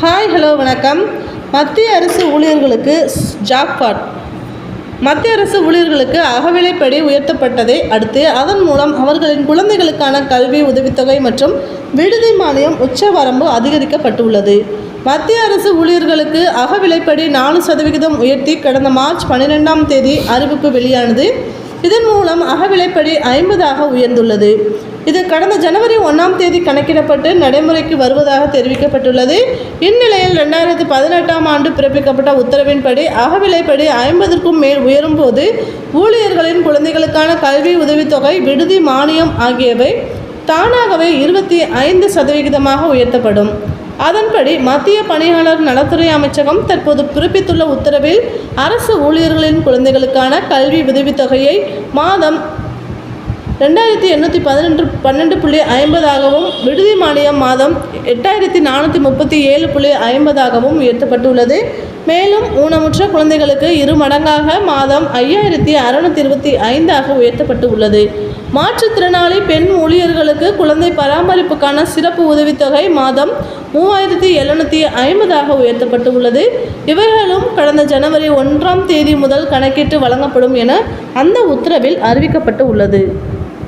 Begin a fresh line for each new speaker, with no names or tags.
Hello வணக்கம். மத்திய அரசு ஊழியர்களுக்கு ஜாக்பாட். மத்திய அரசு ஊழியர்களுக்கு அகவிலைப்படி உயர்த்தப்பட்டதை அடுத்து அதன் மூலம் அவர்களின் குழந்தைகளுக்கான கல்வி உதவித்தொகை மற்றும் விடுதி மானியம் உச்சவரம்பு அதிகரிக்கப்பட்டுள்ளது. மத்திய அரசு ஊழியர்களுக்கு அகவிலைப்படி 4% உயர்த்தி கடந்த மார்ச் 12ஆம் தேதி அறிவிப்பு வெளியானது. இதன் மூலம் அகவிலைப்படி 50ஆக உயர்ந்துள்ளது. இது கடந்த ஜனவரி 1ஆம் தேதி கணக்கிடப்பட்டு நடைமுறைக்கு வருவதாக தெரிவிக்கப்பட்டுள்ளது. இந்நிலையில் 2018ஆம் ஆண்டு பிறப்பிக்கப்பட்ட உத்தரவின்படி அகவிலைப்படி 50க்கும் மேல் உயரும் போது ஊழியர்களின் குழந்தைகளுக்கான கல்வி உதவித்தொகை, விடுதி மானியம் ஆகியவை தானாகவே 25% உயர்த்தப்படும். அதன்படி மத்திய பணியாளர் நலத்துறை அமைச்சகம் தற்போது பிறப்பித்துள்ள உத்தரவில் அரசு ஊழியர்களின் குழந்தைகளுக்கான கல்வி உதவித்தொகையை மாதம் 2812.50ஆகவும், விடுதி மானியம் மாதம் 8437.50ஆகவும் உயர்த்தப்பட்டுள்ளது. மேலும் ஊனமுற்ற குழந்தைகளுக்கு 2 மடங்காக மாதம் 5625ஆக உயர்த்தப்பட்டு உள்ளது. மாற்றுத்திறனாளி பெண் ஊழியர்களுக்கு குழந்தை பராமரிப்புக்கான சிறப்பு உதவித்தொகை மாதம் 3750ஆக உயர்த்தப்பட்டு உள்ளது. இவைகளும் கடந்த ஜனவரி 1ஆம் தேதி முதல் கணக்கிட்டு வழங்கப்படும் என அந்த உத்தரவில் அறிவிக்கப்பட்டு உள்ளது.